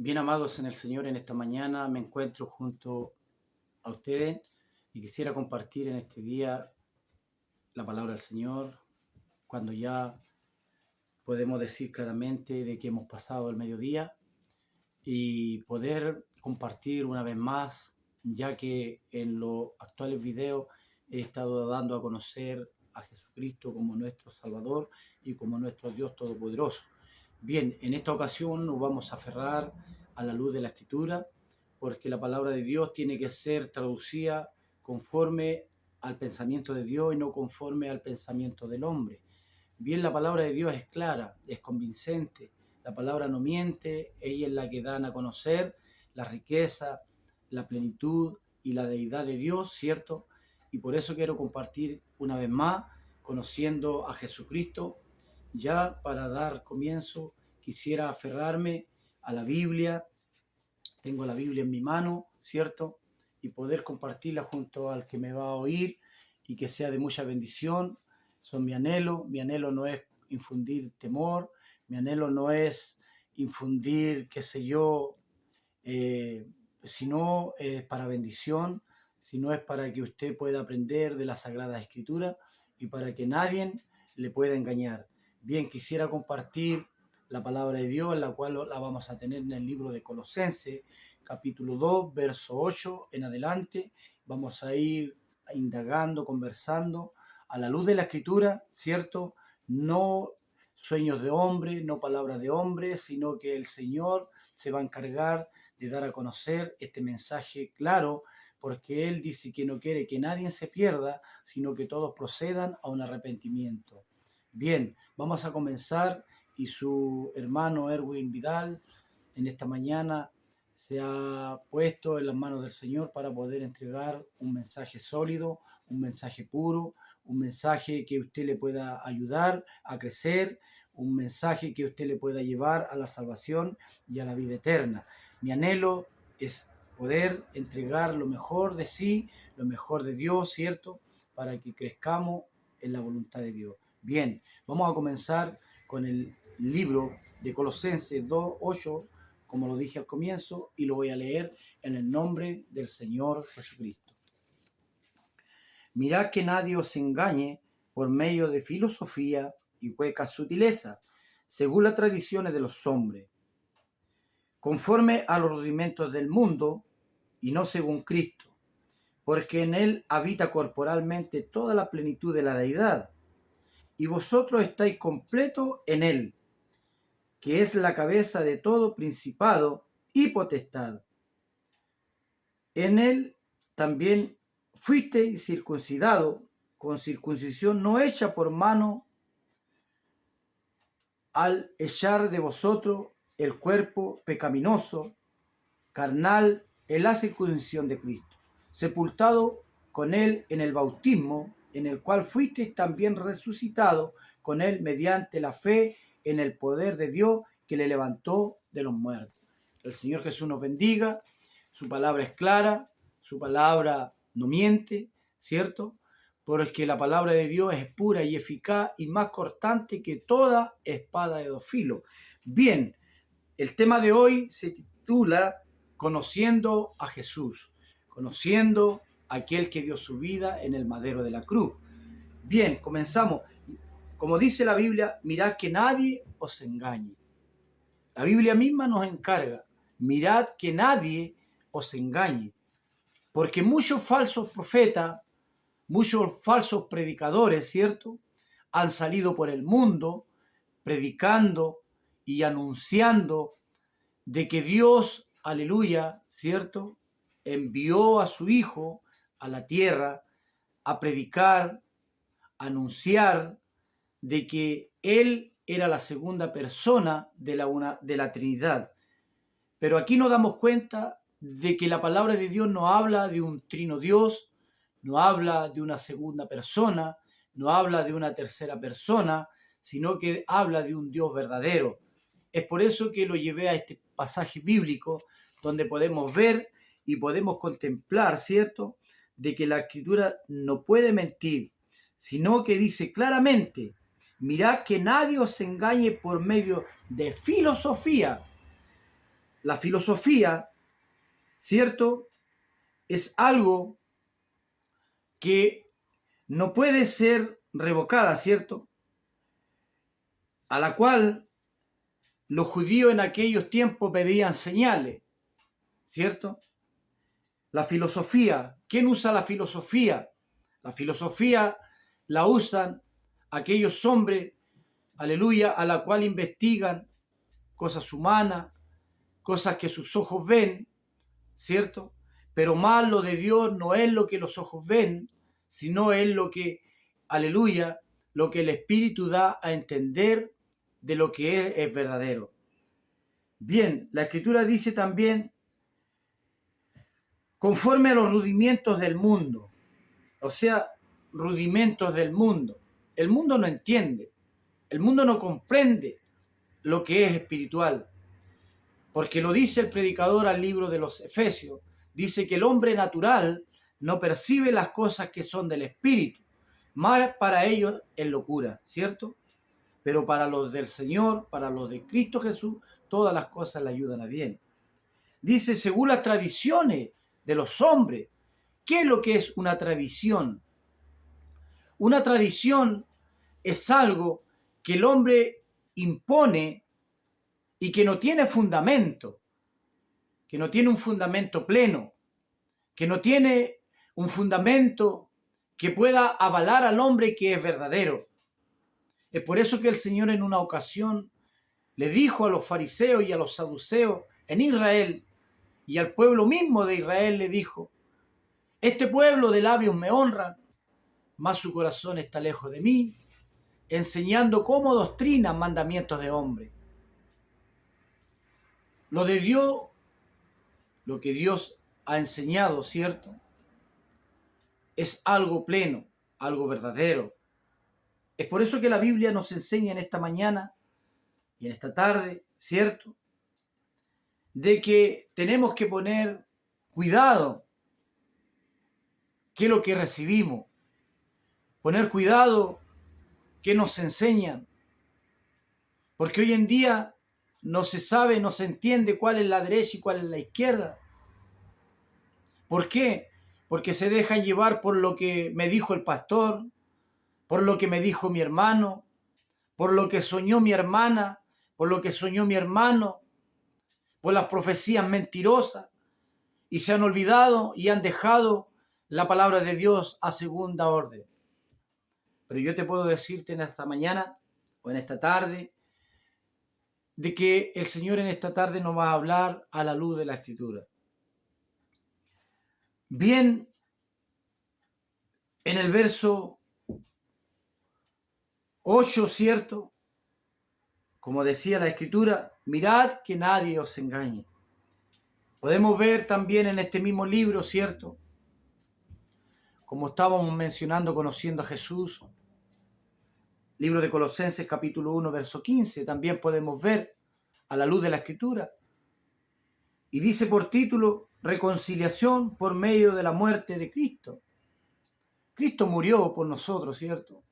Bien amados en el Señor, en esta mañana me encuentro junto a ustedes y quisiera compartir en este día la palabra del Señor, cuando ya podemos decir claramente de que hemos pasado el mediodía y poder compartir una vez más, ya que en los actuales videos he estado dando a conocer a Jesucristo como nuestro Salvador y como nuestro Dios Todopoderoso. Bien, en esta ocasión nos vamos a aferrar a la luz de la Escritura, porque la palabra de Dios tiene que ser traducida conforme al pensamiento de Dios y no conforme al pensamiento del hombre. Bien, la palabra de Dios es clara, es convincente, la palabra no miente, ella es la que dan a conocer la riqueza, la plenitud y la deidad de Dios, ¿cierto? Y por eso quiero compartir una vez más, conociendo a Jesucristo. Ya para dar comienzo, quisiera aferrarme a la Biblia. Tengo la Biblia en mi mano, ¿cierto? Y poder compartirla junto al que me va a oír y que sea de mucha bendición. Son mi anhelo. Mi anhelo no es infundir temor, mi anhelo no es infundir, qué sé yo, sino es para bendición, sino es para que usted pueda aprender de la Sagrada Escritura y para que nadie le pueda engañar. Bien, quisiera compartir la palabra de Dios, la cual la vamos a tener en el libro de Colosenses, capítulo 2, verso 8 en adelante. Vamos a ir indagando, conversando a la luz de la Escritura, ¿cierto? No sueños de hombre, no palabras de hombre, sino que el Señor se va a encargar de dar a conocer este mensaje claro, porque Él dice que no quiere que nadie se pierda, sino que todos procedan a un arrepentimiento. Bien, vamos a comenzar y su hermano Erwin Vidal en esta mañana se ha puesto en las manos del Señor para poder entregar un mensaje sólido, un mensaje puro, un mensaje que usted le pueda ayudar a crecer, un mensaje que usted le pueda llevar a la salvación y a la vida eterna. Mi anhelo es poder entregar lo mejor de sí, lo mejor de Dios, ¿cierto? Para que crezcamos en la voluntad de Dios. Bien, vamos a comenzar con el libro de Colosenses 2:8, como lo dije al comienzo, y lo voy a leer en el nombre del Señor Jesucristo. Mirad que nadie os engañe por medio de filosofía y huecas sutilezas, según las tradiciones de los hombres, conforme a los rudimentos del mundo y no según Cristo, porque en él habita corporalmente toda la plenitud de la deidad, y vosotros estáis completos en él, que es la cabeza de todo principado y potestad. En él también fuisteis circuncidados con circuncisión no hecha por mano, al echar de vosotros el cuerpo pecaminoso, carnal, en la circuncisión de Cristo, sepultado con él en el bautismo, en el cual fuisteis también resucitado con él mediante la fe en el poder de Dios que le levantó de los muertos. El Señor Jesús nos bendiga, su palabra es clara, su palabra no miente, ¿cierto? Porque la palabra de Dios es pura y eficaz y más cortante que toda espada de dos filos. Bien, el tema de hoy se titula Conociendo a Jesús, conociendo a aquel que dio su vida en el madero de la cruz. Bien, comenzamos. Como dice la Biblia, mirad que nadie os engañe. La Biblia misma nos encarga, mirad que nadie os engañe, porque muchos falsos profetas, muchos falsos predicadores, ¿cierto?, han salido por el mundo predicando y anunciando de que Dios, aleluya, ¿cierto?, envió a su Hijo a la tierra a predicar, a anunciar de que Él era la segunda persona de la Trinidad. Pero aquí nos damos cuenta de que la palabra de Dios no habla de un trino Dios, no habla de una segunda persona, no habla de una tercera persona, sino que habla de un Dios verdadero. Es por eso que lo llevé a este pasaje bíblico donde podemos ver y podemos contemplar, ¿cierto?, de que la Escritura no puede mentir, sino que dice claramente, mirad que nadie os engañe por medio de filosofía. la filosofía, ¿cierto? Es algo que no puede ser revocada, ¿cierto? A la cual los judíos en aquellos tiempos pedían señales, ¿cierto? La filosofía, ¿quién usa la filosofía? La filosofía la usan aquellos hombres, aleluya, a la cual investigan cosas humanas, cosas que sus ojos ven, ¿cierto? Pero más lo de Dios no es lo que los ojos ven, sino es lo que, aleluya, lo que el Espíritu da a entender de lo que es verdadero. Bien, la Escritura dice también, conforme a los rudimentos del mundo, o sea, rudimentos del mundo. El mundo no entiende, el mundo no comprende lo que es espiritual, porque lo dice el predicador al libro de los Efesios, dice que el hombre natural no percibe las cosas que son del Espíritu, más para ellos es locura, ¿cierto? Pero para los del Señor, para los de Cristo Jesús, todas las cosas le ayudan a bien. Dice, según las tradiciones de los hombres. ¿Qué es lo que es una tradición? Una tradición es algo que el hombre impone y que no tiene fundamento, que no tiene un fundamento pleno, que no tiene un fundamento que pueda avalar al hombre que es verdadero. Es por eso que el Señor en una ocasión le dijo a los fariseos y a los saduceos en Israel y al pueblo mismo de Israel le dijo, este pueblo de labios me honra, mas su corazón está lejos de mí, enseñando como doctrina mandamientos de hombre. Lo de Dios, lo que Dios ha enseñado, ¿cierto? Es algo pleno, algo verdadero. Es por eso que la Biblia nos enseña en esta mañana y en esta tarde, ¿cierto? De que tenemos que poner cuidado qué es lo que recibimos, poner cuidado qué nos enseñan, porque hoy en día no se sabe, no se entiende cuál es la derecha y cuál es la izquierda. ¿Por qué? Porque se dejan llevar por lo que me dijo el pastor, por lo que me dijo mi hermano, por lo que soñó mi hermana, por lo que soñó mi hermano, por las profecías mentirosas, y se han olvidado y han dejado la palabra de Dios a segunda orden. Pero yo te puedo decirte en esta mañana o en esta tarde de que el Señor en esta tarde nos va a hablar a la luz de la Escritura. Bien, en el verso 8, ¿cierto? Como decía la Escritura, mirad que nadie os engañe. Podemos ver también en este mismo libro, ¿cierto? Como estábamos mencionando, conociendo a Jesús, libro de Colosenses capítulo 1, verso 15, también podemos ver a la luz de la Escritura. Y dice por título, reconciliación por medio de la muerte de Cristo. Cristo murió por nosotros, ¿cierto?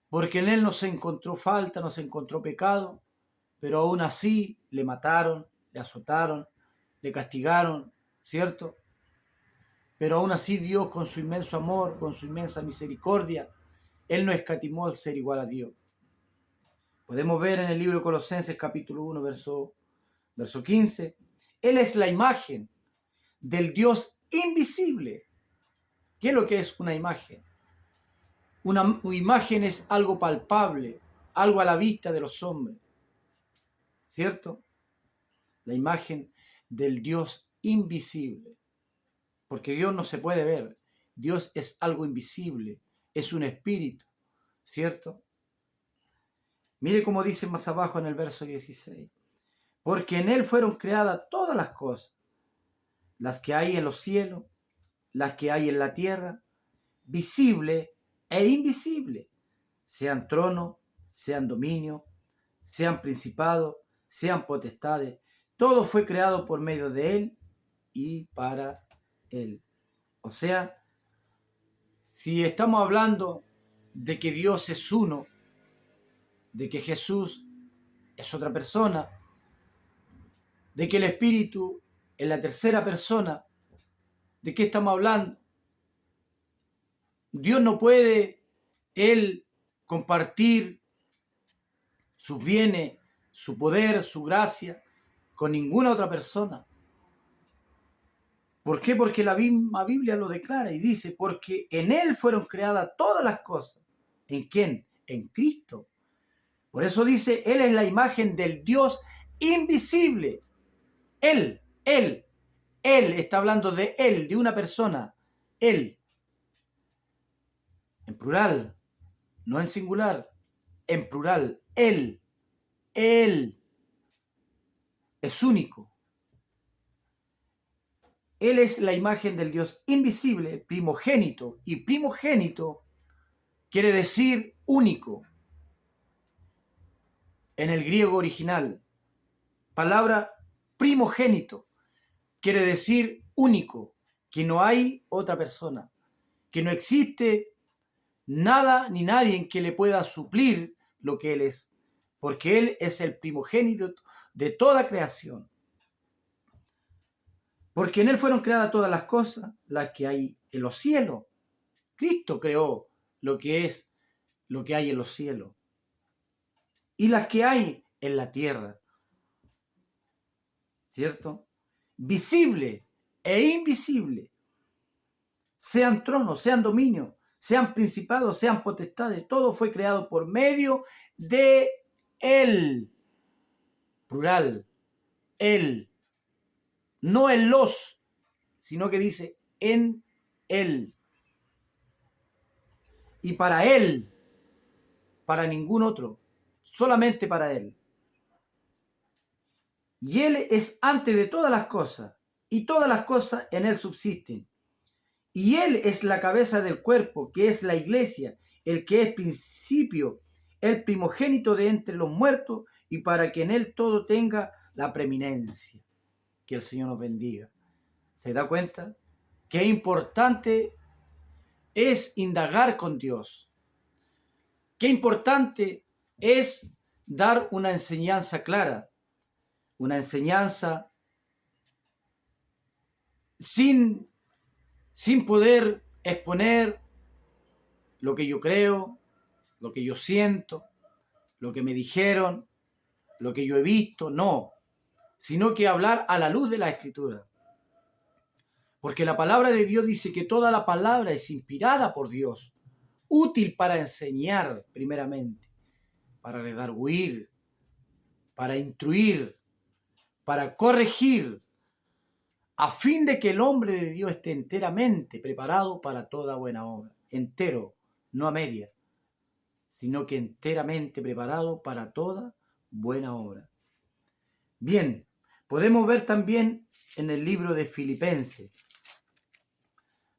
Porque en Él no se encontró falta, no se encontró pecado, pero aún así le mataron, le azotaron, le castigaron, ¿cierto? Pero aún así Dios, con su inmenso amor, con su inmensa misericordia, Él no escatimó el ser igual a Dios. Podemos ver en el libro de Colosenses capítulo 1, verso 15, Él es la imagen del Dios invisible. ¿Qué es lo que es una imagen? Una imagen es algo palpable, algo a la vista de los hombres, ¿cierto? La imagen del Dios invisible, porque Dios no se puede ver, Dios es algo invisible, es un espíritu, ¿cierto? Mire cómo dice más abajo en el verso 16, porque en Él fueron creadas todas las cosas, las que hay en los cielos, las que hay en la tierra, visible e invisible, sean tronos, sean dominios, sean principados, sean potestades, todo fue creado por medio de Él y para Él. O sea, si estamos hablando de que Dios es uno, de que Jesús es otra persona, de que el Espíritu es la tercera persona. ¿De qué estamos hablando? Dios no puede, Él, compartir sus bienes, su poder, su gracia, con ninguna otra persona. ¿Por qué? Porque la misma Biblia lo declara y dice, porque en Él fueron creadas todas las cosas. ¿En quién? En Cristo. Por eso dice, Él es la imagen del Dios invisible. Él está hablando de Él, de una persona. Él, en plural, no en singular, en plural. Él es único. Él es la imagen del Dios invisible, primogénito. Y primogénito quiere decir único. En el griego original, palabra primogénito quiere decir único, que no hay otra persona, que no existe nada ni nadie en que le pueda suplir lo que Él es, porque Él es el primogénito de toda creación. Porque en Él fueron creadas todas las cosas, las que hay en los cielos. Cristo creó lo que es, lo que hay en los cielos. Y las que hay en la tierra. ¿Cierto? Visible e invisible. Sean tronos, sean dominios, sean principados, sean potestades. Todo fue creado por medio de Él. Plural. Él. No en los, sino que dice en Él. Y para Él, para ningún otro, solamente para Él. Y Él es antes de todas las cosas, y todas las cosas en Él subsisten. Y Él es la cabeza del cuerpo, que es la iglesia, el que es principio, el primogénito de entre los muertos, y para que en Él todo tenga la preeminencia. Que el Señor nos bendiga. ¿Se da cuenta? Qué importante es indagar con Dios. Qué importante es dar una enseñanza clara, una enseñanza sin poder exponer lo que yo creo, lo que yo siento, lo que me dijeron, lo que yo he visto, no, sino que hablar a la luz de la Escritura. Porque la palabra de Dios dice que toda la palabra es inspirada por Dios, útil para enseñar primeramente, para redarguir, para instruir, para corregir, a fin de que el hombre de Dios esté enteramente preparado para toda buena obra. Entero, no a media, sino que enteramente preparado para toda buena obra. Bien, podemos ver también en el libro de Filipenses,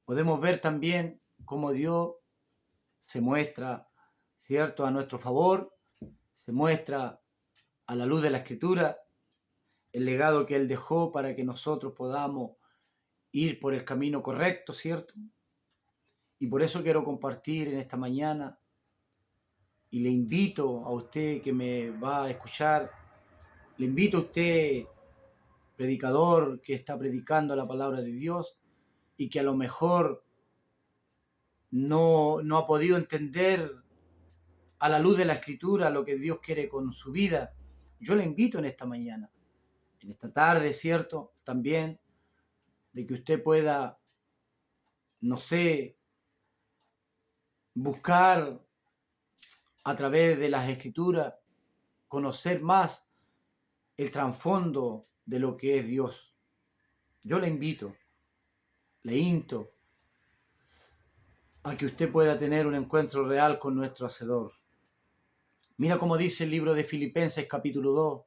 podemos ver también cómo Dios se muestra, ¿cierto?, a nuestro favor, se muestra a la luz de la Escritura, el legado que Él dejó para que nosotros podamos ir por el camino correcto, ¿cierto? Y por eso quiero compartir en esta mañana y le invito a usted que me va a escuchar, le invito a usted, predicador, que está predicando la palabra de Dios y que a lo mejor no ha podido entender a la luz de la Escritura lo que Dios quiere con su vida. Yo le invito en esta mañana, en esta tarde, ¿cierto? También, de que usted pueda, no sé, buscar a través de las Escrituras, conocer más el trasfondo de lo que es Dios. Yo le invito, le insto a que usted pueda tener un encuentro real con nuestro Hacedor. Mira cómo dice el libro de Filipenses capítulo 2,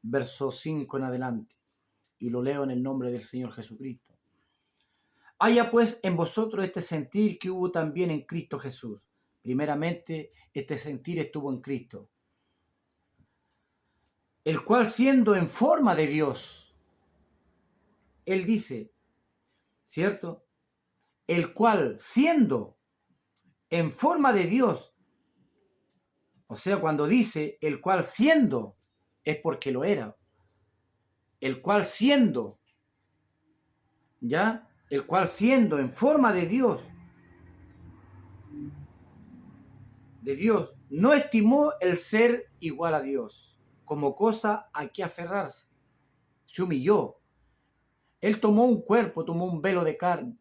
verso 5 en adelante, y lo leo en el nombre del Señor Jesucristo. Haya pues en vosotros este sentir que hubo también en Cristo Jesús. Primeramente, este sentir estuvo en Cristo, el cual siendo en forma de Dios, Él dice, ¿cierto? El cual siendo en forma de Dios, o sea, cuando dice el cual siendo, es porque lo era. el cual siendo, ¿ya? El cual siendo en forma de Dios, no estimó el ser igual a Dios como cosa a que aferrarse. Se humilló. Él tomó un cuerpo, tomó un velo de carne,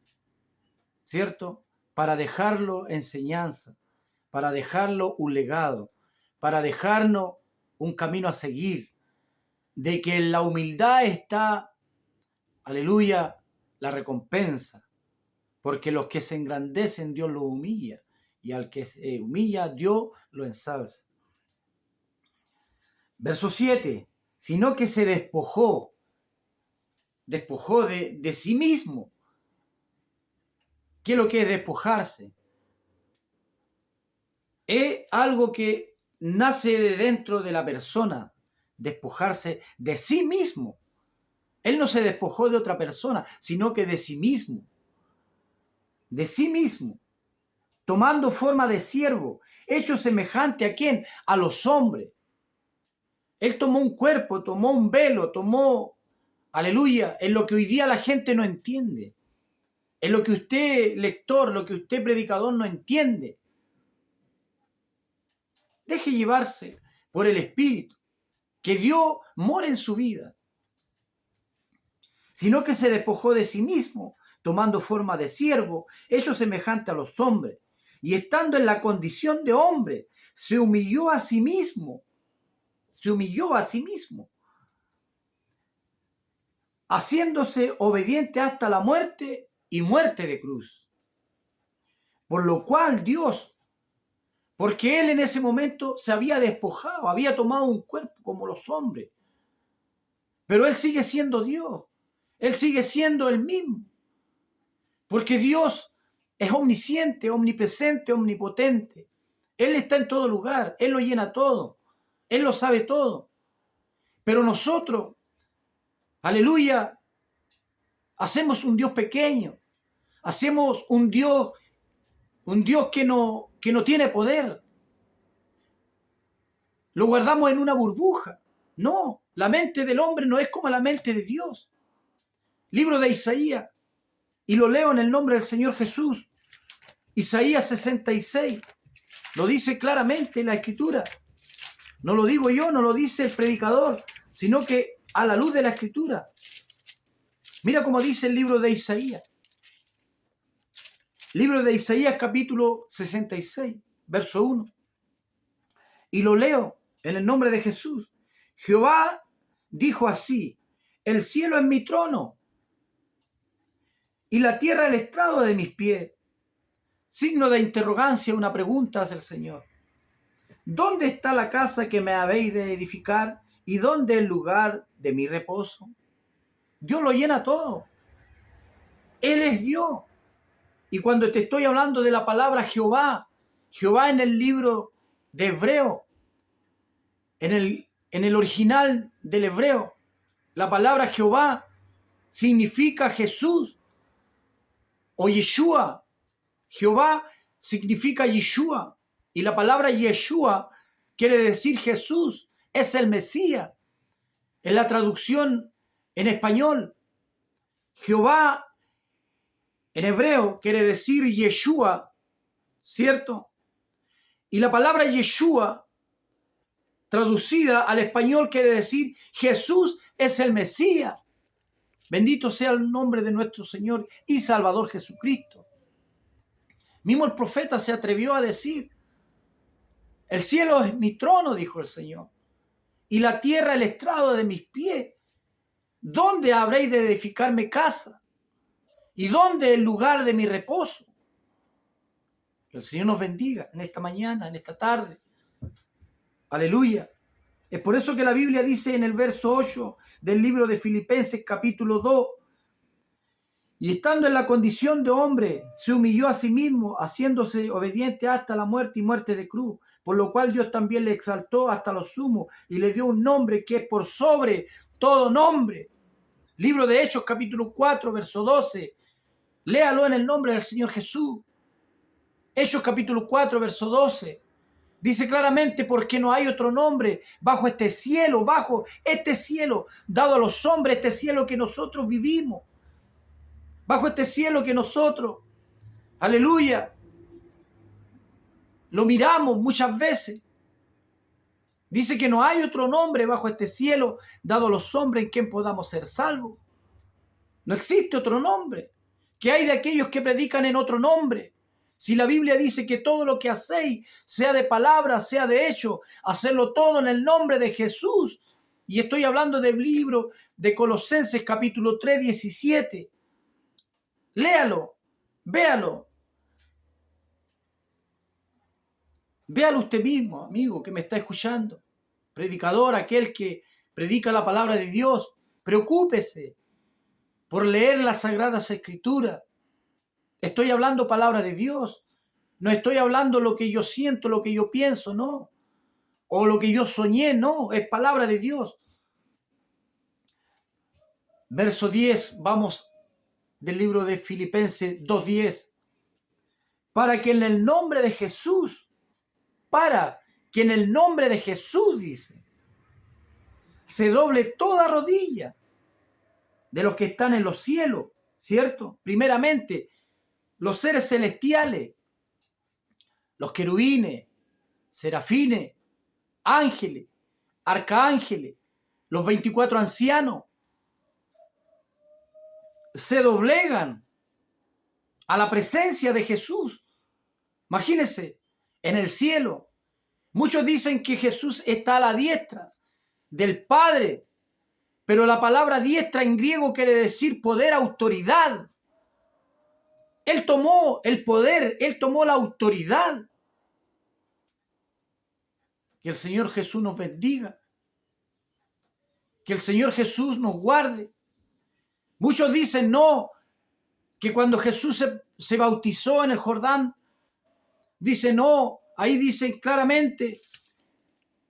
¿cierto? Para dejarlo enseñanza, para dejarlo un legado, para dejarnos un camino a seguir, de que en la humildad está, aleluya, la recompensa, porque los que se engrandecen Dios los humilla, y al que se humilla Dios lo ensalza. Verso 7, sino que se despojó de sí mismo. ¿Qué es lo que es despojarse? Es algo que nace de dentro de la persona, despojarse de sí mismo. Él no se despojó de otra persona, sino que de sí mismo. De sí mismo. Tomando forma de siervo, hecho semejante ¿a quién? A los hombres. Él tomó un cuerpo, tomó un velo, tomó, aleluya, en lo que hoy día la gente no entiende. En lo que usted, lector, lo que usted, predicador, no entiende. Deje llevarse por el Espíritu, que Dios mora en su vida. Sino que se despojó de sí mismo, tomando forma de siervo, hecho semejante a los hombres. Y estando en la condición de hombre, se humilló a sí mismo. Se humilló a sí mismo, haciéndose obediente hasta la muerte y muerte de cruz. Por lo cual Dios, porque él en ese momento se había despojado, había tomado un cuerpo como los hombres, pero él sigue siendo Dios, él sigue siendo el mismo, porque Dios es omnisciente, omnipresente, omnipotente. Él está en todo lugar, él lo llena todo, él lo sabe todo. Pero nosotros, aleluya, hacemos un Dios pequeño, hacemos un Dios que no tiene poder. Lo guardamos en una burbuja. No, la mente del hombre no es como la mente de Dios. Libro de Isaías, y lo leo en el nombre del Señor Jesús. Isaías 66, lo dice claramente la Escritura. No lo digo yo, no lo dice el predicador, sino que a la luz de la Escritura. Mira cómo dice el libro de Isaías. Libro de Isaías capítulo 66, verso 1. Y lo leo en el nombre de Jesús. Jehová dijo así: el cielo es mi trono y la tierra el estrado de mis pies. Signo de interrogancia, una pregunta hace el Señor. ¿Dónde está la casa que me habéis de edificar y dónde el lugar de mi reposo? Dios lo llena todo. Él es Dios. Y cuando te estoy hablando de la palabra Jehová, Jehová en el libro de Hebreo, en el original del hebreo, la palabra Jehová significa Jesús o Yeshua. Jehová significa Yeshua. Y la palabra Yeshua quiere decir Jesús, es el Mesías. En la traducción en español, Jehová en hebreo quiere decir Yeshua, ¿cierto? Y la palabra Yeshua, traducida al español, quiere decir Jesús es el Mesías. Bendito sea el nombre de nuestro Señor y Salvador Jesucristo. Mismo el profeta se atrevió a decir: el cielo es mi trono, dijo el Señor, y la tierra el estrado de mis pies. ¿Dónde habréis de edificarme casa? ¿Y dónde el lugar de mi reposo? Que el Señor nos bendiga en esta mañana, en esta tarde. Aleluya. Es por eso que la Biblia dice en el verso 8 del libro de Filipenses capítulo 2: y estando en la condición de hombre, se humilló a sí mismo, haciéndose obediente hasta la muerte y muerte de cruz, por lo cual Dios también le exaltó hasta lo sumo y le dio un nombre que es por sobre todo nombre. Libro de Hechos capítulo 4, verso 12. Léalo en el nombre del Señor Jesús. Hechos capítulo 4, verso 12. Dice claramente, porque no hay otro nombre bajo este cielo, dado a los hombres, este cielo que nosotros vivimos, bajo este cielo que nosotros, aleluya, lo miramos muchas veces. Dice que no hay otro nombre bajo este cielo, dado a los hombres, en quien podamos ser salvos. No existe otro nombre. ¿Qué hay de aquellos que predican en otro nombre? Si la Biblia dice que todo lo que hacéis, sea de palabra, sea de hecho, hacerlo todo en el nombre de Jesús. Y estoy hablando del libro de Colosenses capítulo 3, 17. Léalo, véalo. Véalo usted mismo, amigo, que me está escuchando. Predicador, aquel que predica la palabra de Dios. Preocúpese por leer las Sagradas Escrituras. Estoy hablando palabra de Dios. No estoy hablando lo que yo siento, lo que yo pienso, no. O lo que yo soñé, no. Es palabra de Dios. Verso 10, vamos del libro de Filipenses 2:10. Para que en el nombre de Jesús, dice, se doble toda rodilla de los que están en los cielos, ¿cierto? Primeramente, los seres celestiales, los querubines, serafines, ángeles, arcángeles, los 24 ancianos, se doblegan a la presencia de Jesús. Imagínense, en el cielo, muchos dicen que Jesús está a la diestra del Padre, pero la palabra diestra en griego quiere decir poder, autoridad. Él tomó el poder, Él tomó la autoridad. Que el Señor Jesús nos bendiga. Que el Señor Jesús nos guarde. Muchos dicen no, que cuando Jesús se bautizó en el Jordán, dice no, ahí dicen claramente,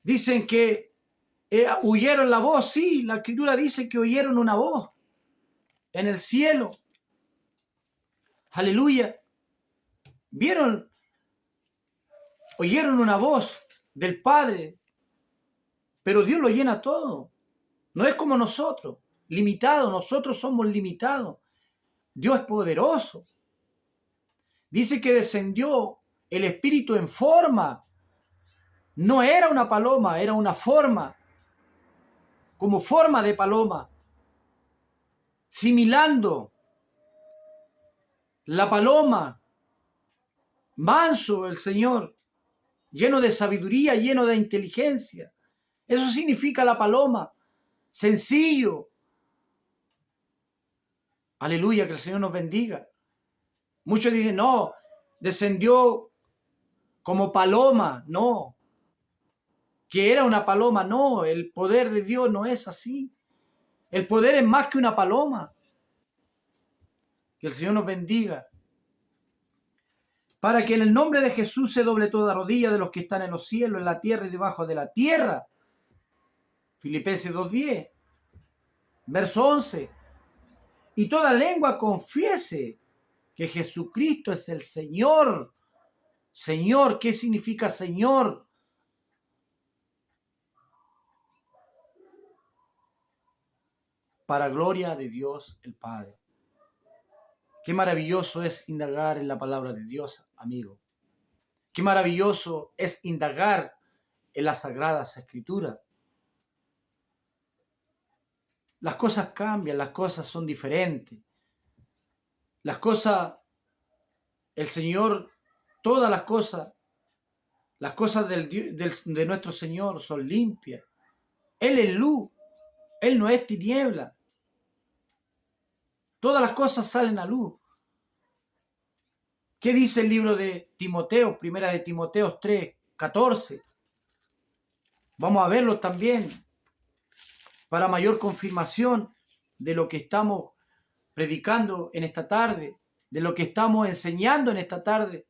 dicen que oyeron la voz, sí, la Escritura dice que oyeron una voz en el cielo. Aleluya. Oyeron una voz del Padre, pero Dios lo llena todo. No es como nosotros, limitados, nosotros somos limitados. Dios es poderoso. Dice que descendió el Espíritu en forma. No era una paloma, era una forma, como forma de paloma, similando la paloma, manso el Señor, lleno de sabiduría, lleno de inteligencia. Eso significa la paloma, sencillo. Aleluya, que el Señor nos bendiga. Muchos dicen, no, descendió como paloma, no. Que era una paloma, no, el poder de Dios no es así. El poder es más que una paloma. Que el Señor nos bendiga. Para que en el nombre de Jesús se doble toda rodilla de los que están en los cielos, en la tierra y debajo de la tierra. Filipenses 2:10, verso 11. Y toda lengua confiese que Jesucristo es el Señor. Señor, ¿qué significa Señor? Para gloria de Dios el Padre. Qué maravilloso es indagar en la palabra de Dios, amigo. Qué maravilloso es indagar en las Sagradas Escrituras. Las cosas cambian, las cosas son diferentes. Las cosas, el Señor, todas las cosas de nuestro Señor son limpias. Él es luz, Él no es tiniebla. Todas las cosas salen a luz. ¿Qué dice el libro de Timoteo? Primera de Timoteo 3:14. Vamos a verlo también para mayor confirmación de lo que estamos predicando en esta tarde, de lo que estamos enseñando en esta tarde.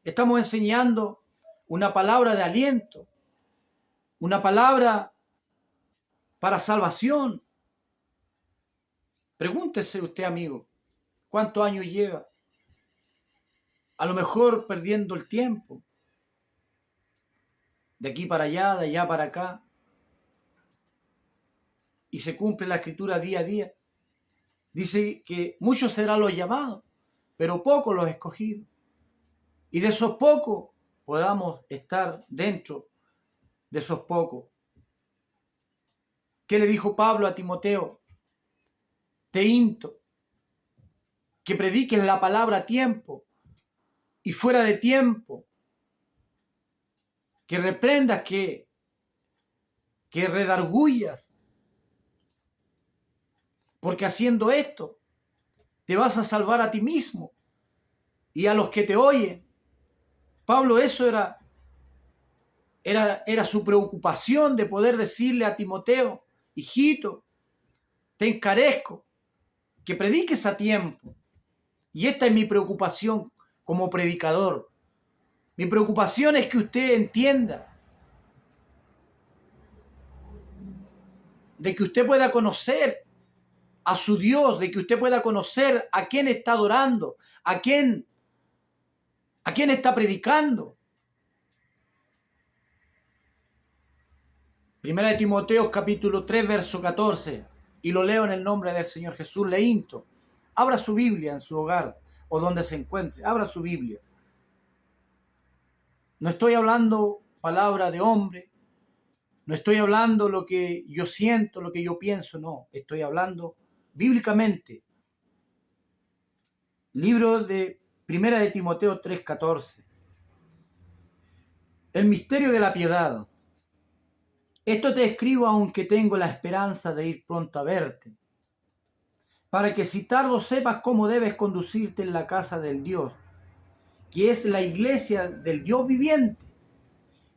Estamos enseñando una palabra de aliento, una palabra para salvación. Pregúntese usted, amigo, ¿cuántos años lleva? A lo mejor perdiendo el tiempo. de aquí para allá, de allá para acá, y se cumple la escritura día a día. Dice que muchos serán los llamados, pero pocos los escogidos. Y de esos pocos podamos estar dentro de esos pocos. ¿Qué le dijo Pablo a Timoteo? Te insto que prediques la palabra a tiempo y fuera de tiempo, que reprendas, que redargullas, porque haciendo esto te vas a salvar a ti mismo y a los que te oyen. Pablo, eso era su preocupación, de poder decirle a Timoteo: hijito, te encarezco que prediques a tiempo. Y esta es mi preocupación como predicador. Mi preocupación es que usted entienda, de que usted pueda conocer a su Dios, de que usted pueda conocer a quién está adorando, a quién está predicando. Primera de Timoteo capítulo 3 verso 14, y lo leo en el nombre del Señor Jesús. Le insto, abra su Biblia en su hogar o donde se encuentre, abra su Biblia. No estoy hablando palabra de hombre, no estoy hablando lo que yo siento, lo que yo pienso, no, estoy hablando bíblicamente. Libro de Primera de Timoteo 3:14. El misterio de la piedad. Esto te escribo aunque tengo la esperanza de ir pronto a verte, para que si tardo sepas cómo debes conducirte en la casa del Dios, que es la iglesia del Dios viviente,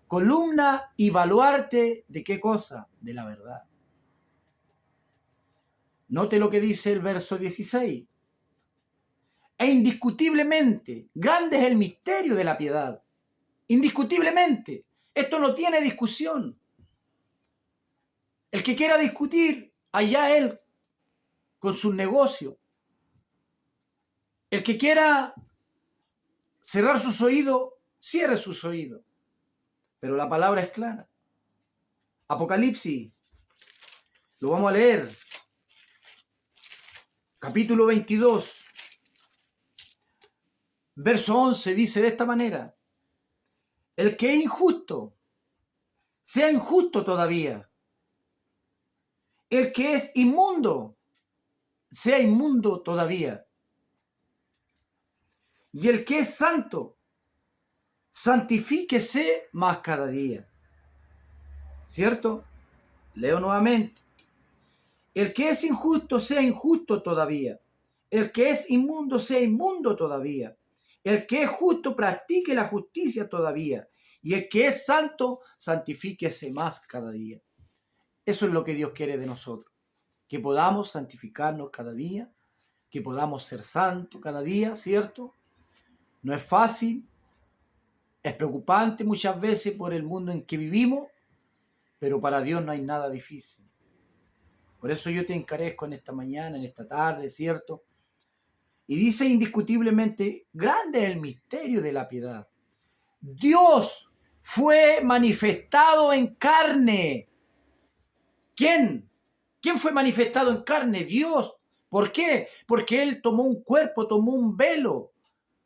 columna y baluarte de qué cosa, de la verdad. Note lo que dice el verso 16. E indiscutiblemente, grande es el misterio de la piedad. Indiscutiblemente, esto no tiene discusión. El que quiera discutir, allá él con sus negocios. El que quiera cerrar sus oídos, cierre sus oídos. Pero la palabra es clara. Apocalipsis, lo vamos a leer. Capítulo 22, verso 11, dice de esta manera: el que es injusto, sea injusto todavía. El que es inmundo, sea inmundo todavía. Y el que es santo, santifíquese más cada día. ¿Cierto? Leo nuevamente. El que es injusto, sea injusto todavía. El que es inmundo, sea inmundo todavía. El que es justo, practique la justicia todavía. Y el que es santo, santifíquese más cada día. Eso es lo que Dios quiere de nosotros. Que podamos santificarnos cada día, que podamos ser santos cada día, ¿cierto? No es fácil, es preocupante muchas veces por el mundo en que vivimos, pero para Dios no hay nada difícil. Por eso yo te encarezco en esta mañana, en esta tarde, ¿cierto? Y dice indiscutiblemente, grande es el misterio de la piedad. Dios fue manifestado en carne. ¿Quién? ¿Quién fue manifestado en carne? Dios. ¿Por qué? Porque Él tomó un cuerpo, tomó un velo,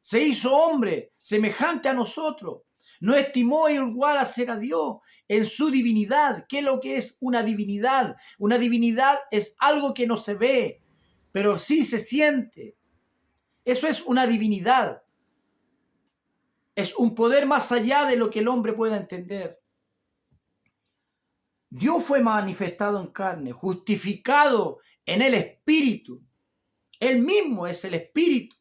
se hizo hombre, semejante a nosotros. No estimó igual a ser a Dios en su divinidad. ¿Qué es lo que es una divinidad? Una divinidad es algo que no se ve, pero sí se siente. Eso es una divinidad. Es un poder más allá de lo que el hombre pueda entender. Dios fue manifestado en carne, justificado en el Espíritu. Él mismo es el Espíritu.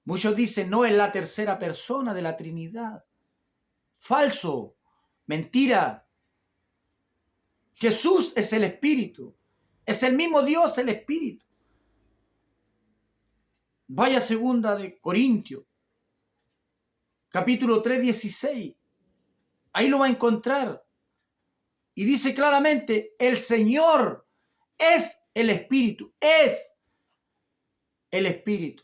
Muchos dicen, no, es la tercera persona de la Trinidad. Falso, mentira. Jesús es el Espíritu. Es el mismo Dios, el Espíritu. Vaya segunda de Corintios, capítulo 3, 16. Ahí lo va a encontrar. Y dice claramente, el Señor es el Espíritu, es el Espíritu.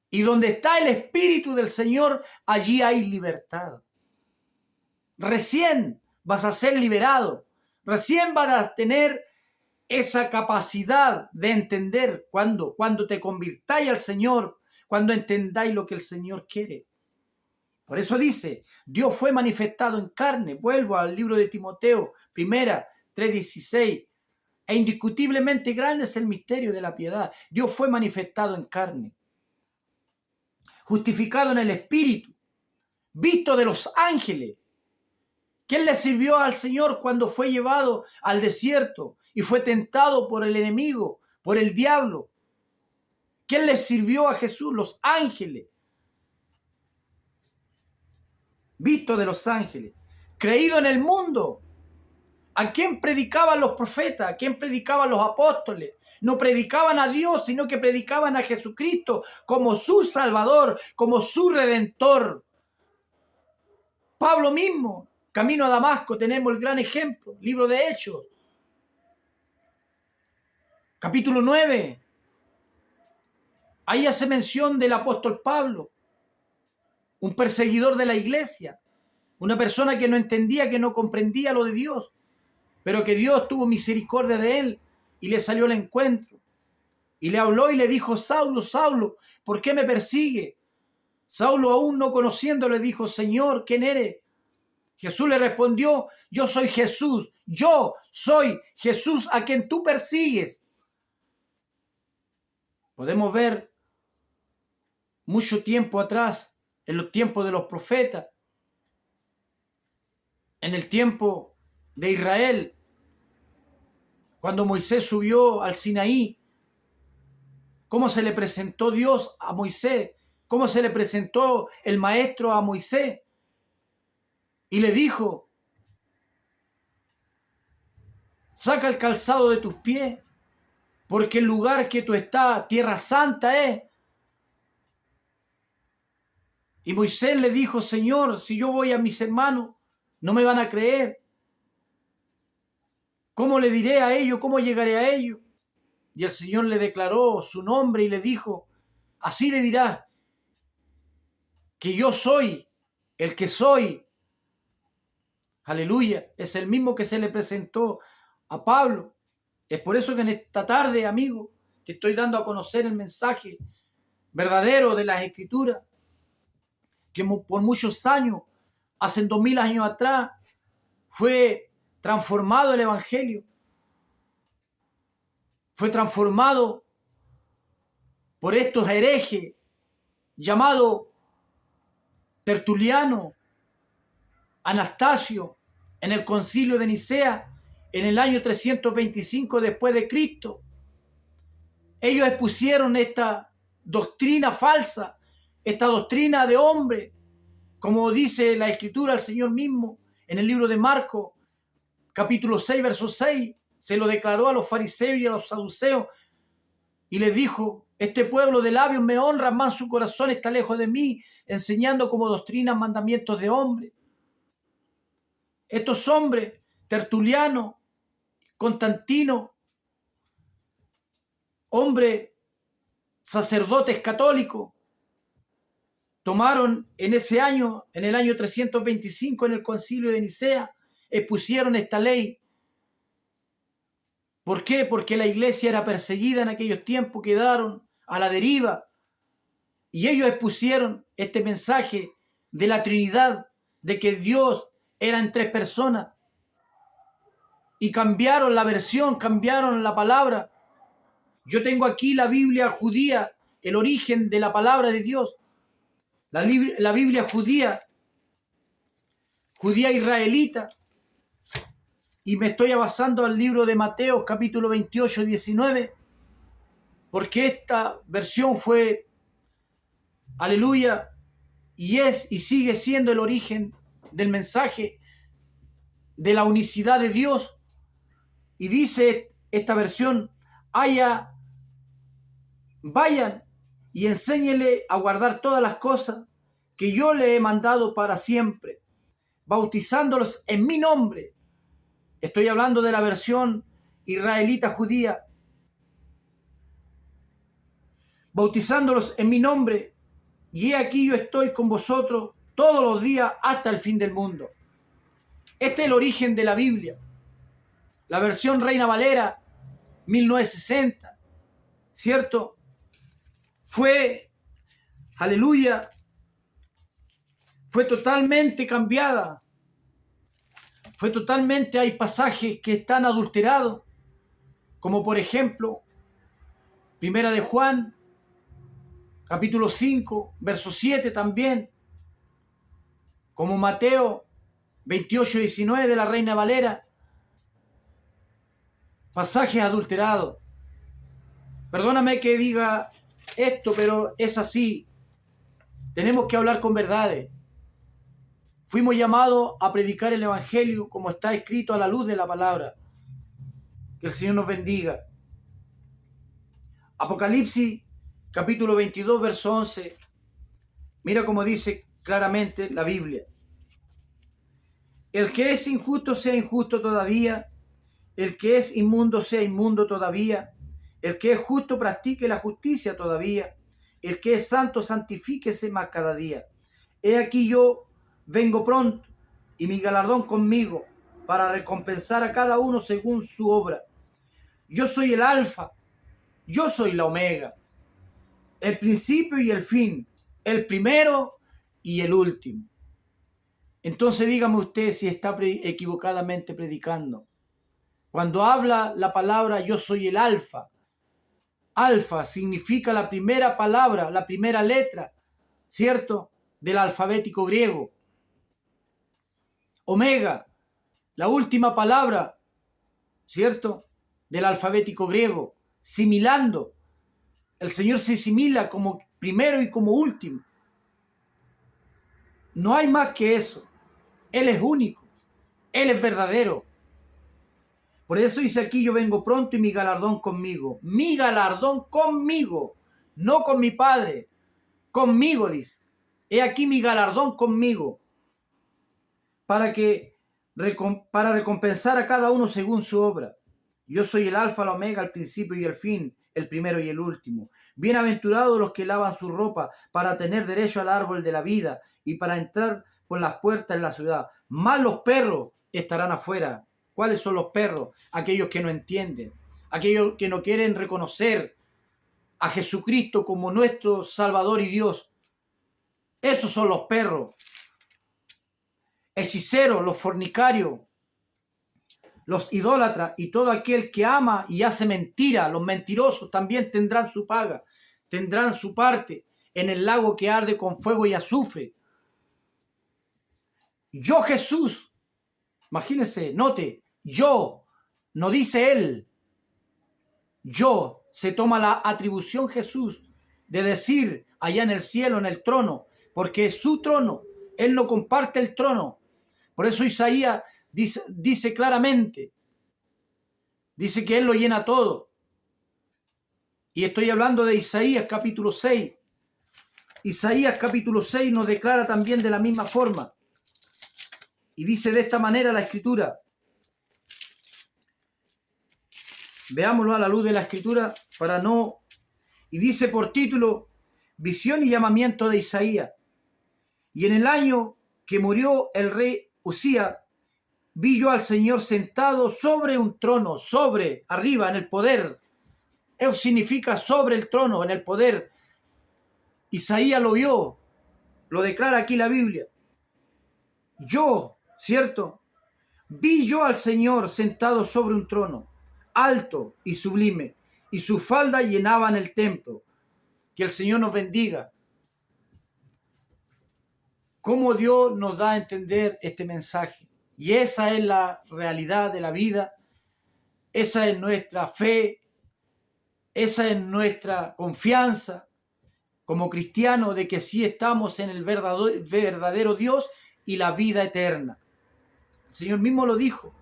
Y donde está el Espíritu del Señor, allí hay libertad. recién vas a ser liberado, recién vas a tener esa capacidad de entender cuando te convirtáis al Señor, cuando entendáis lo que el Señor quiere. Por eso dice, Dios fue manifestado en carne. Vuelvo al libro de Timoteo, 3:16. E indiscutiblemente grande es el misterio de la piedad. Dios fue manifestado en carne, justificado en el Espíritu, visto de los ángeles. ¿Quién le sirvió al Señor cuando fue llevado al desierto y fue tentado por el enemigo, por el diablo? ¿Quién le sirvió a Jesús? Los ángeles. Visto de los ángeles. Creído en el mundo. ¿A quién predicaban los profetas? ¿A quién predicaban los apóstoles? No predicaban a Dios, sino que predicaban a Jesucristo como su Salvador, como su Redentor. Pablo mismo, camino a Damasco, tenemos el gran ejemplo, libro de Hechos, capítulo 9. Ahí hace mención del apóstol Pablo, un perseguidor de la iglesia, una persona que no entendía, que no comprendía lo de Dios, pero que Dios tuvo misericordia de él y le salió al encuentro. Y le habló y le dijo, Saulo, Saulo, ¿por qué me persigue? Saulo, aún no conociendo, le dijo, Señor, ¿quién eres? Jesús le respondió, yo soy Jesús, yo soy Jesús a quien tú persigues. Podemos ver mucho tiempo atrás, en los tiempos de los profetas, en el tiempo de Israel, cuando Moisés subió al Sinaí, cómo se le presentó Dios a Moisés, cómo se le presentó el maestro a Moisés, y le dijo, saca el calzado de tus pies, porque el lugar que tú estás, tierra santa es. Y Moisés le dijo, Señor, si yo voy a mis hermanos, no me van a creer. ¿Cómo le diré a ellos? ¿Cómo llegaré a ellos? Y el Señor le declaró su nombre y le dijo, así le dirás, que yo soy el que soy. Aleluya, es el mismo que se le presentó a Pablo. Es por eso que en esta tarde, amigo, te estoy dando a conocer el mensaje verdadero de las Escrituras, que por muchos años, hace 2000 años atrás, fue transformado el Evangelio. Fue transformado por estos herejes llamados Tertuliano, Anastasio, en el concilio de Nicea, en el año 325 después de Cristo. Ellos expusieron esta doctrina falsa, esta doctrina de hombre, como dice la Escritura, el Señor mismo, en el libro de Marcos, capítulo 6, verso 6, se lo declaró a los fariseos y a los saduceos, y les dijo, este pueblo de labios me honra, mas su corazón está lejos de mí, enseñando como doctrina mandamientos de hombre. Estos hombres, Tertuliano, Constantino, hombres, sacerdotes católicos, tomaron en ese año, en el año 325, en el concilio de Nicea, expusieron esta ley. ¿Por qué? Porque la iglesia era perseguida en aquellos tiempos, quedaron a la deriva. Y ellos expusieron este mensaje de la Trinidad, de que Dios era en tres personas. Y cambiaron la versión, cambiaron la palabra. Yo tengo aquí la Biblia judía, el origen de la palabra de Dios. La Biblia judía israelita. Y me estoy basando al libro de Mateo, capítulo 28, 19, porque esta versión fue, aleluya, y es y sigue siendo el origen del mensaje de la unicidad de Dios. Y dice esta versión, vayan y enséñenle a guardar todas las cosas que yo le he mandado para siempre, bautizándolos en mi nombre. Estoy hablando de la versión israelita judía. Bautizándolos en mi nombre, y he aquí yo estoy con vosotros todos los días hasta el fin del mundo. Este es el origen de la Biblia. La versión Reina Valera, 1960, ¿cierto? Fue, aleluya, fue totalmente cambiada. Fue totalmente, hay pasajes que están adulterados, como por ejemplo, Primera de Juan, capítulo 5, verso 7 también, como Mateo 28, 19 de la Reina Valera, pasajes adulterados. Perdóname que diga esto, pero es así. Tenemos que hablar con verdades. Fuimos llamados a predicar el Evangelio como está escrito a la luz de la palabra. Que el Señor nos bendiga. Apocalipsis, capítulo 22, verso 11. Mira cómo dice claramente la Biblia. El que es injusto sea injusto todavía. El que es inmundo sea inmundo todavía. El que es justo practique la justicia todavía. El que es santo santifíquese más cada día. He aquí yo vengo pronto, y mi galardón conmigo, para recompensar a cada uno según su obra. Yo soy el Alfa, yo soy la Omega, el principio y el fin, el primero y el último. Entonces dígame usted si está equivocadamente predicando. Cuando habla la palabra yo soy el Alfa, Alfa significa la primera palabra, la primera letra, ¿cierto?, del alfabético griego. Omega, la última palabra, ¿cierto?, del alfabético griego. Similando, el Señor se simila como primero y como último. No hay más que eso. Él es único, Él es verdadero. Por eso dice aquí, yo vengo pronto y mi galardón conmigo. Mi galardón conmigo, no con mi Padre. Conmigo, dice. He aquí mi galardón conmigo. Para recompensar a cada uno según su obra. Yo soy el Alfa, la Omega, el principio y el fin, el primero y el último. Bienaventurados los que lavan su ropa para tener derecho al árbol de la vida y para entrar por las puertas en la ciudad. Más los perros estarán afuera. ¿Cuáles son los perros? Aquellos que no entienden, aquellos que no quieren reconocer a Jesucristo como nuestro Salvador y Dios. Esos son los perros. Hechiceros, los fornicarios, los idólatras y todo aquel que ama y hace mentira, los mentirosos también tendrán su paga, tendrán su parte en el lago que arde con fuego y azufre. Yo Jesús, imagínense, note, yo, no dice él, yo, se toma la atribución Jesús de decir allá en el cielo, en el trono, porque es su trono, él no comparte el trono. Por eso Isaías dice claramente, dice que él lo llena todo. Y estoy hablando de Isaías capítulo 6. Isaías capítulo 6 nos declara también de la misma forma. Y dice de esta manera la Escritura. Veámoslo a la luz de la Escritura para no... Y dice por título, visión y llamamiento de Isaías. Y en el año que murió el rey Usías, vi yo al Señor sentado sobre un trono, sobre, arriba, en el poder. Eso significa sobre el trono, en el poder. Isaías lo vio, lo declara aquí la Biblia. Yo, ¿cierto? Vi yo al Señor sentado sobre un trono, alto y sublime, y su falda llenaban el templo. Que el Señor nos bendiga. Cómo Dios nos da a entender este mensaje. Y esa es la realidad de la vida, esa es nuestra fe, esa es nuestra confianza como cristianos de que sí estamos en el verdadero Dios y la vida eterna. El Señor mismo lo dijo,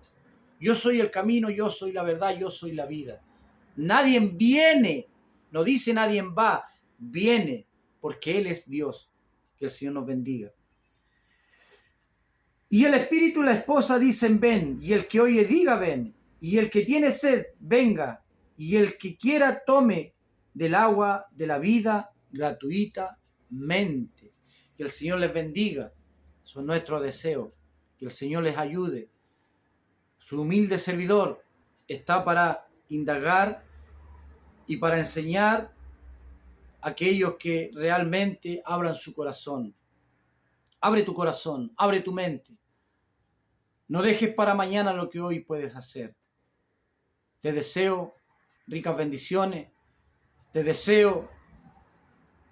yo soy el camino, yo soy la verdad, yo soy la vida. Nadie viene, no dice nadie va, viene porque Él es Dios. Que el Señor nos bendiga. Y el espíritu y la esposa dicen ven, y el que oye diga ven, y el que tiene sed venga, y el que quiera tome del agua de la vida gratuitamente. Que el Señor les bendiga, son nuestros deseos. Que el Señor les ayude. Su humilde servidor está para indagar y para enseñar a aquellos que realmente abran su corazón. Abre tu corazón, abre tu mente. No dejes para mañana lo que hoy puedes hacer. Te deseo ricas bendiciones. Te deseo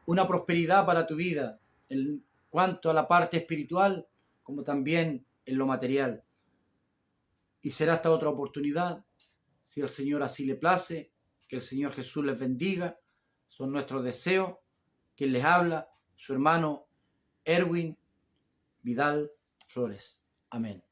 una prosperidad para tu vida en cuanto a la parte espiritual como también en lo material. Y será hasta otra oportunidad, si el Señor así le place. Que el Señor Jesús les bendiga. Son nuestros deseos. Quien les habla, su hermano Erwin Vidal Flores. Amén.